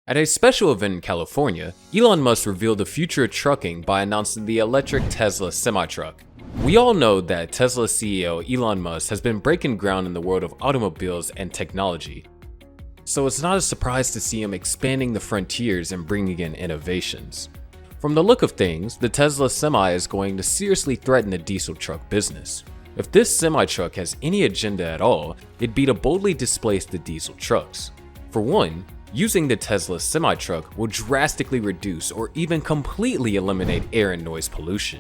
At a special event in California, Elon Musk revealed the future of trucking by announcing the electric Tesla semi-truck. We all know that Tesla CEO Elon Musk has been breaking ground in the world of automobiles and technology, so it's not a surprise to see him expanding the frontiers and bringing in innovations. From the look of things, the Tesla Semi is going to seriously threaten the diesel truck business. If this semi-truck has any agenda at all, it'd be to boldly displace the diesel trucks. For one, using the Tesla semi-truck will drastically reduce or even completely eliminate air and noise pollution.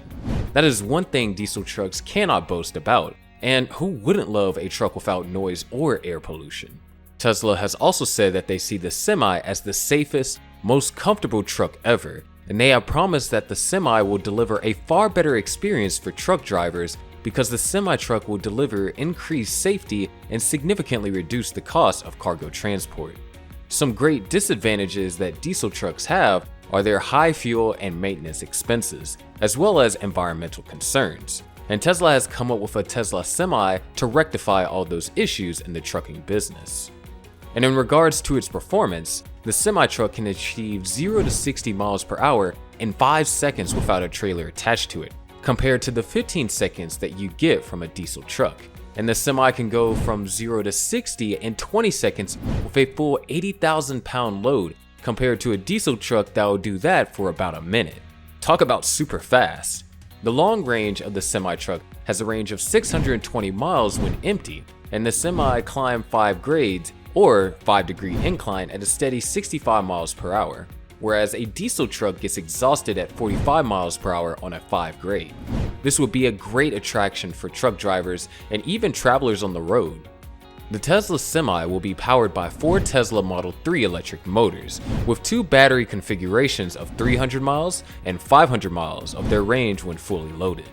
That is one thing diesel trucks cannot boast about, and who wouldn't love a truck without noise or air pollution? Tesla has also said that they see the Semi as the safest, most comfortable truck ever, and they have promised that the Semi will deliver a far better experience for truck drivers because the semi-truck will deliver increased safety and significantly reduce the cost of cargo transport. Some great disadvantages that diesel trucks have are their high fuel and maintenance expenses, as well as environmental concerns. And Tesla has come up with a Tesla Semi to rectify all those issues in the trucking business. And in regards to its performance, the semi-truck can achieve 0 to 60 miles per hour in 5 seconds without a trailer attached to it, compared to the 15 seconds that you get from a diesel truck. And the Semi can go from 0 to 60 in 20 seconds with a full 80,000 pound load, compared to a diesel truck that will do that for about a minute. Talk about super fast. The long range of the semi-truck has a range of 620 miles when empty, and the Semi climbs 5 grades or 5-degree incline at a steady 65 miles per hour, whereas a diesel truck gets exhausted at 45 miles per hour on a 5 grade. This would be a great attraction for truck drivers and even travelers on the road. The Tesla Semi will be powered by 4 Tesla Model 3 electric motors, with 2 battery configurations of 300 miles and 500 miles of their range when fully loaded.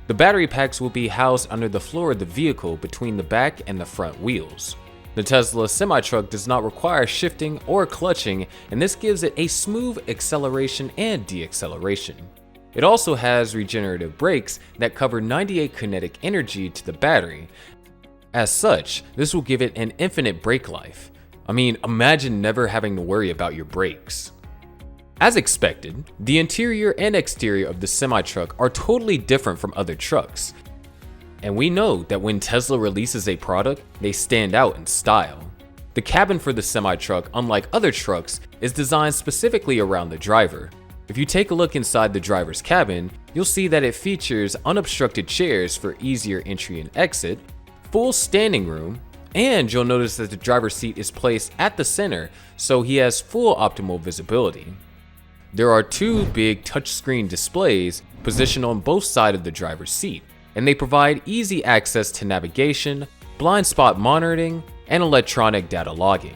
The battery packs will be housed under the floor of the vehicle between the back and the front wheels. The Tesla semi-truck does not require shifting or clutching, and this gives it a smooth acceleration and deceleration. It also has regenerative brakes that cover 98 kinetic energy to the battery. As such, this will give it an infinite brake life. I mean, imagine never having to worry about your brakes. As expected, the interior and exterior of the semi-truck are totally different from other trucks. And we know that when Tesla releases a product, they stand out in style. The cabin for the semi-truck, unlike other trucks, is designed specifically around the driver. If you take a look inside the driver's cabin, you'll see that it features unobstructed chairs for easier entry and exit, full standing room, and you'll notice that the driver's seat is placed at the center, so he has full optimal visibility. There are 2 big touchscreen displays positioned on both sides of the driver's seat, and they provide easy access to navigation, blind spot monitoring, and electronic data logging.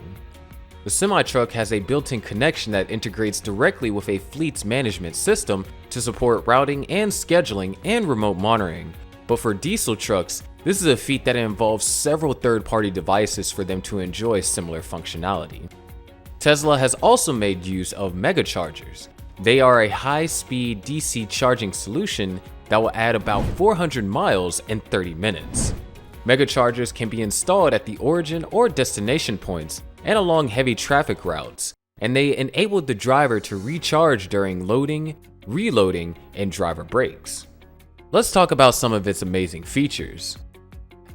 The semi-truck has a built-in connection that integrates directly with a fleet's management system to support routing and scheduling and remote monitoring. But for diesel trucks, this is a feat that involves several third-party devices for them to enjoy similar functionality. Tesla has also made use of megachargers. They are a high-speed DC charging solution that will add about 400 miles in 30 minutes. Megachargers can be installed at the origin or destination points and along heavy traffic routes, and they enable the driver to recharge during loading, reloading, and driver breaks. Let's talk about some of its amazing features.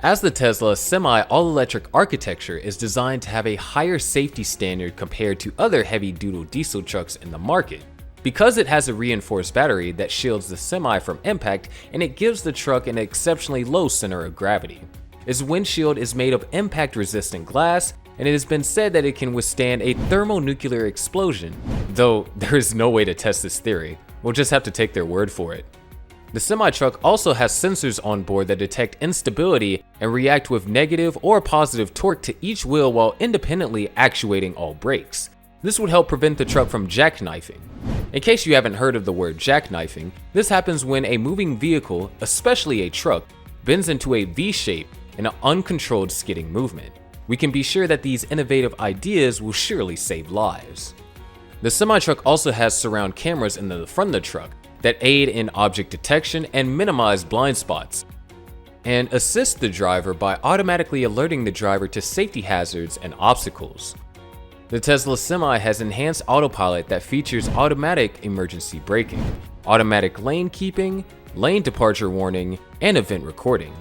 As the Tesla Semi all-electric architecture is designed to have a higher safety standard compared to other heavy-duty diesel trucks in the market, because it has a reinforced battery that shields the Semi from impact, and it gives the truck an exceptionally low center of gravity. Its windshield is made of impact-resistant glass, and it has been said that it can withstand a thermonuclear explosion, though there is no way to test this theory. We'll just have to take their word for it. The semi-truck also has sensors on board that detect instability and react with negative or positive torque to each wheel while independently actuating all brakes. This would help prevent the truck from jackknifing. In case you haven't heard of the word jackknifing, this happens when a moving vehicle, especially a truck, bends into a V shape in an uncontrolled skidding movement. We can be sure that these innovative ideas will surely save lives. The semi-truck also has surround cameras in the front of the truck that aid in object detection and minimize blind spots, and assist the driver by automatically alerting the driver to safety hazards and obstacles. The Tesla Semi has enhanced autopilot that features automatic emergency braking, automatic lane keeping, lane departure warning, and event recording.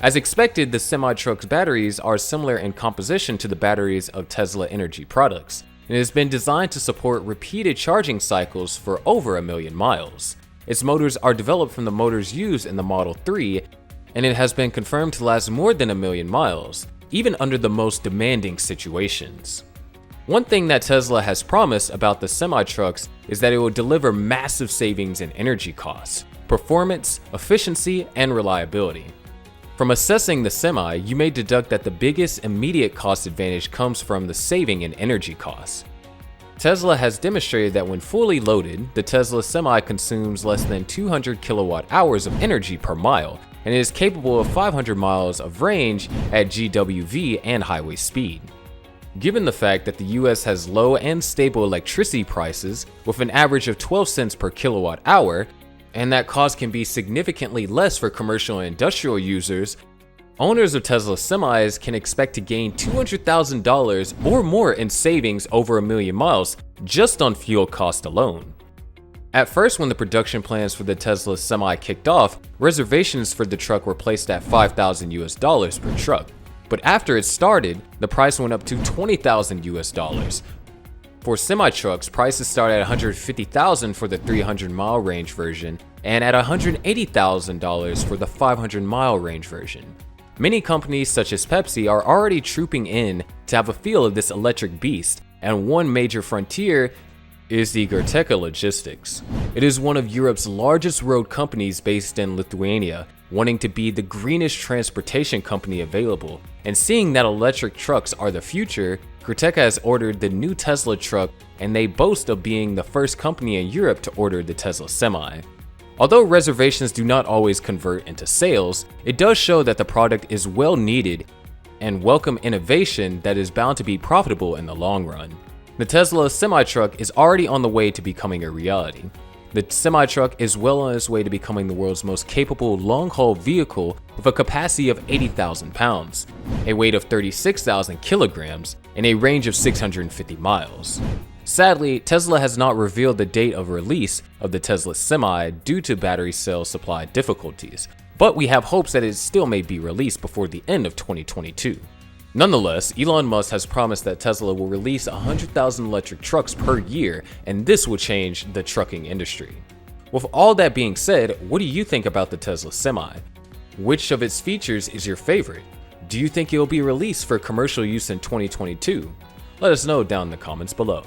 As expected, the semi-truck's batteries are similar in composition to the batteries of Tesla energy products, and it has been designed to support repeated charging cycles for over 1 million miles. Its motors are developed from the motors used in the Model 3, and it has been confirmed to last more than 1 million miles, even under the most demanding situations. One thing that Tesla has promised about the semi-trucks is that it will deliver massive savings in energy costs, performance, efficiency, and reliability. From assessing the Semi, you may deduct that the biggest immediate cost advantage comes from the saving in energy costs. Tesla has demonstrated that when fully loaded, the Tesla Semi consumes less than 200 kilowatt hours of energy per mile, and it is capable of 500 miles of range at GWV and highway speed. Given the fact that the US has low and stable electricity prices with an average of 12 cents per kilowatt hour, and that cost can be significantly less for commercial and industrial users, owners of Tesla Semis can expect to gain $200,000 or more in savings over 1 million miles just on fuel cost alone. At first, when the production plans for the Tesla Semi kicked off, reservations for the truck were placed at $5,000 per truck. But after it started, the price went up to $20,000. For semi-trucks, prices start at $150,000 for the 300-mile range version and at $180,000 for the 500-mile range version. Many companies such as Pepsi are already trooping in to have a feel of this electric beast, and one major frontier is the Gerteka Logistics. It is one of Europe's largest road companies based in Lithuania, wanting to be the greenest transportation company available, and seeing that electric trucks are the future, Gerteka has ordered the new Tesla truck, and they boast of being the first company in Europe to order the Tesla Semi. Although reservations do not always convert into sales, it does show that the product is well needed and welcome innovation that is bound to be profitable in the long run. The Tesla semi-truck is already on the way to becoming a reality. The semi-truck is well on its way to becoming the world's most capable long-haul vehicle with a capacity of 80,000 pounds, a weight of 36,000 kilograms, and a range of 650 miles. Sadly, Tesla has not revealed the date of release of the Tesla Semi due to battery cell supply difficulties, but we have hopes that it still may be released before the end of 2022. Nonetheless, Elon Musk has promised that Tesla will release 100,000 electric trucks per year, and this will change the trucking industry. With all that being said, what do you think about the Tesla Semi? Which of its features is your favorite? Do you think it will be released for commercial use in 2022? Let us know down in the comments below.